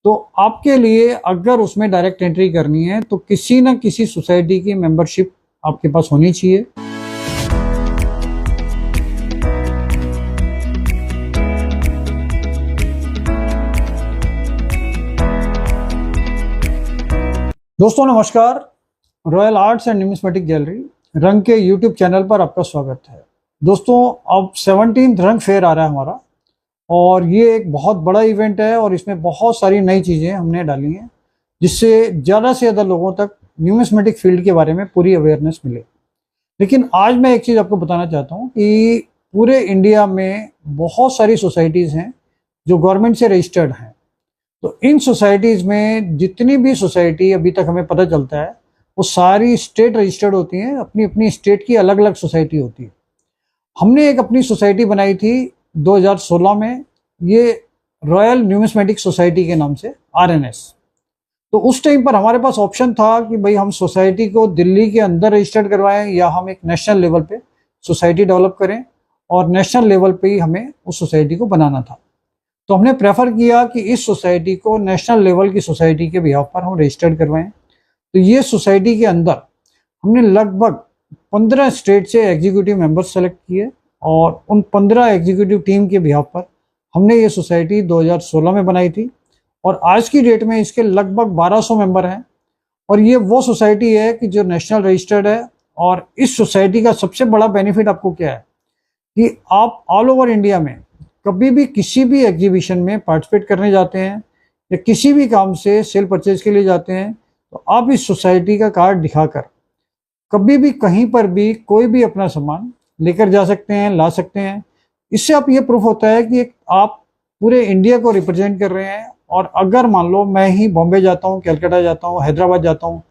तो आपके लिए अगर उसमें डायरेक्ट एंट्री करनी है तो किसी न किसी सोसाइटी की मेंबरशिप आपके पास होनी चाहिए। दोस्तों नमस्कार, royal arts and numismatic gallery रंग के यूट्यूब चैनल पर आपका स्वागत है। दोस्तों अब 17th रंग फेयर आ रहा है हमारा, और ये एक बहुत बड़ा इवेंट है और इसमें बहुत सारी नई चीज़ें हमने डाली हैं जिससे ज़्यादा से ज़्यादा लोगों तक न्यूमिस्मेटिक फील्ड के बारे में पूरी अवेयरनेस मिले। लेकिन आज मैं एक चीज़ आपको बताना चाहता हूँ कि पूरे इंडिया में बहुत सारी सोसाइटीज़ हैं जो गवर्नमेंट से रजिस्टर्ड हैं। तो इन सोसाइटीज़ में जितनी भी सोसाइटी अभी तक हमें पता चलता है वो सारी स्टेट रजिस्टर्ड होती हैं, अपनी अपनी स्टेट की अलग अलग सोसाइटी होती है। हमने एक अपनी सोसाइटी बनाई थी 2016 में, ये रॉयल न्यूमिस्मेटिक सोसाइटी के नाम से RNS। तो उस टाइम पर हमारे पास ऑप्शन था कि भाई हम सोसाइटी को दिल्ली के अंदर रजिस्टर्ड करवाएं या हम एक नेशनल लेवल पे सोसाइटी डेवलप करें, और नेशनल लेवल पे ही हमें उस सोसाइटी को बनाना था। तो हमने प्रेफर किया कि इस सोसाइटी को नेशनल लेवल की सोसाइटी के बिहाफ पर हम रजिस्टर्ड करवाएं। तो ये सोसाइटी के अंदर हमने लगभग 15 स्टेट से एग्जीक्यूटिव मेंबर्स सेलेक्ट किए, और उन 15 एग्जीक्यूटिव टीम के बिहाफ पर हमने ये सोसाइटी 2016 में बनाई थी, और आज की डेट में इसके लगभग 1200 मेंबर हैं। और ये वो सोसाइटी है कि जो नेशनल रजिस्टर्ड है। और इस सोसाइटी का सबसे बड़ा बेनिफिट आपको क्या है कि आप ऑल ओवर इंडिया में कभी भी किसी भी एग्जीबिशन में पार्टिसिपेट करने जाते हैं या किसी भी काम से सेल परचेज के लिए जाते हैं, तो आप इस सोसाइटी का कार्ड दिखाकर कभी भी कहीं पर भी कोई भी अपना सामान लेकर जा सकते हैं, ला सकते हैं। इससे आप ये प्रूफ होता है कि आप पूरे इंडिया को रिप्रेजेंट कर रहे हैं। और अगर मान लो मैं ही बॉम्बे जाता हूँ, कलकत्ता जाता हूँ, हैदराबाद जाता हूँ,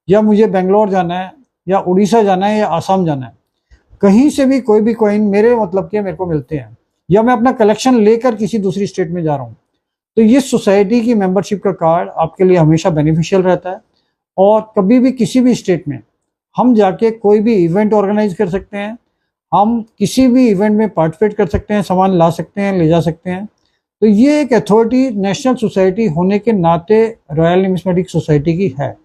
या मुझे बेंगलोर जाना है या उड़ीसा जाना है या आसाम जाना है, कहीं से भी कोई भी कॉइन मेरे मतलब के मेरे को मिलते हैं, या मैं अपना कलेक्शन लेकर किसी दूसरी स्टेट में जा रहा हूँ, तो ये सोसाइटी की मेंबरशिप का कार्ड आपके लिए हमेशा बेनिफिशियल रहता है। और कभी भी किसी भी स्टेट में हम जाके कोई भी इवेंट ऑर्गेनाइज कर सकते हैं, हम किसी भी इवेंट में पार्टिसिपेट कर सकते हैं, सामान ला सकते हैं, ले जा सकते हैं। तो ये एक अथॉरिटी नेशनल सोसाइटी होने के नाते रॉयल न्यूमिस्मेटिक सोसाइटी की है।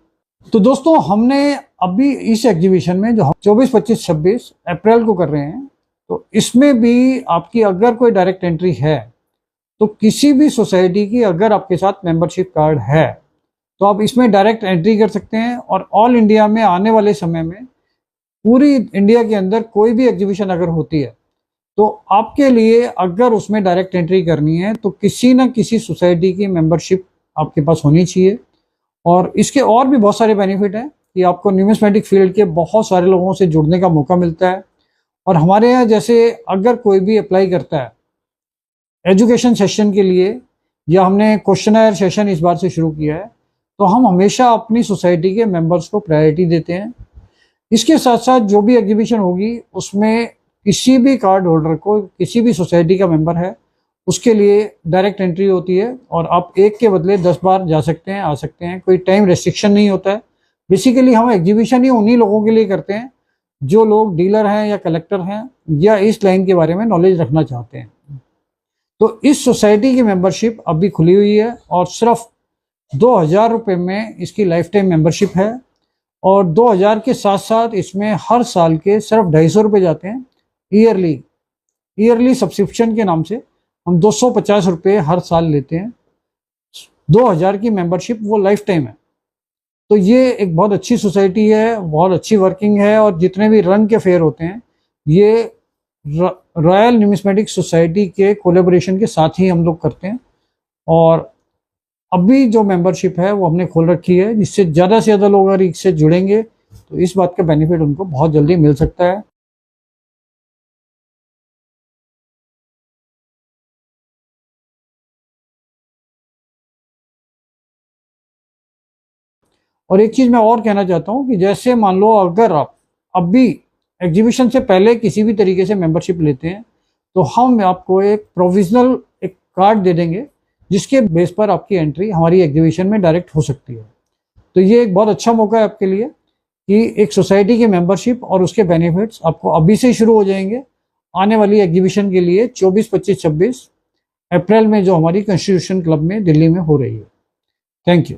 तो दोस्तों हमने अभी इस एग्जीबिशन में जो हम 24, 25, 26 अप्रैल को कर रहे हैं, तो इसमें भी आपकी अगर कोई डायरेक्ट एंट्री है तो किसी भी सोसाइटी की अगर आपके साथ मेंबरशिप कार्ड है तो आप इसमें डायरेक्ट एंट्री कर सकते हैं। और ऑल इंडिया में आने वाले समय में पूरी इंडिया के अंदर कोई भी एग्जीबिशन अगर होती है तो आपके लिए अगर उसमें डायरेक्ट एंट्री करनी है तो किसी न किसी सोसाइटी की मेंबरशिप आपके पास होनी चाहिए। और इसके और भी बहुत सारे बेनिफिट हैं कि आपको न्यूमिस्मेटिक फील्ड के बहुत सारे लोगों से जुड़ने का मौका मिलता है। और हमारे यहाँ जैसे अगर कोई भी अप्लाई करता है एजुकेशन सेशन के लिए, या हमने क्वेश्चनर सेशन इस बार से शुरू किया है, तो हम हमेशा अपनी सोसाइटी के मेंबर्स को प्रायोरिटी देते हैं। इसके साथ साथ जो भी एग्जीबिशन होगी उसमें किसी भी कार्ड होल्डर को, किसी भी सोसाइटी का मेंबर है, उसके लिए डायरेक्ट एंट्री होती है, और आप एक के बदले 10 बार जा सकते हैं, आ सकते हैं, कोई टाइम रेस्ट्रिक्शन नहीं होता है। बेसिकली हम एग्जीबिशन ही उन्हीं लोगों के लिए करते हैं जो लोग डीलर हैं या कलेक्टर हैं या इस लाइन के बारे में नॉलेज रखना चाहते हैं। तो इस सोसाइटी की मेंबरशिप अभी खुली हुई है और सिर्फ 2000 रुपये में इसकी लाइफ टाइम मेंबरशिप है। और 2000 के साथ साथ इसमें हर साल के सिर्फ 250 रुपये जाते हैं ईयरली सब्सक्रिप्शन के नाम से। हम 250 रुपये हर साल लेते हैं। 2000 की मेंबरशिप वो लाइफ टाइम है। तो ये एक बहुत अच्छी सोसाइटी है, बहुत अच्छी वर्किंग है। और जितने भी रंग के फेयर होते हैं ये रॉयल न्यूमिस्मेटिक सोसाइटी के कोलेबोरेशन के साथ ही हम लोग करते हैं। और अभी जो मेंबरशिप है वो हमने खोल रखी है, जिससे ज़्यादा से ज़्यादा लोग अगर इससे जुड़ेंगे तो इस बात का बेनिफिट उनको बहुत जल्दी मिल सकता है। और एक चीज़ मैं और कहना चाहता हूँ कि जैसे मान लो अगर आप अभी एग्जीबिशन से पहले किसी भी तरीके से मेंबरशिप लेते हैं तो हम आपको एक प्रोविजनल एक कार्ड दे देंगे जिसके बेस पर आपकी एंट्री हमारी एग्जीबिशन में डायरेक्ट हो सकती है। तो ये एक बहुत अच्छा मौका है आपके लिए कि एक सोसाइटी की मेंबरशिप और उसके बेनिफिट्स आपको अभी से ही शुरू हो जाएंगे आने वाली एग्जीबिशन के लिए 24, 25, 26 अप्रैल में जो हमारी कॉन्स्टिट्यूशन क्लब में दिल्ली में हो रही है। Thank you.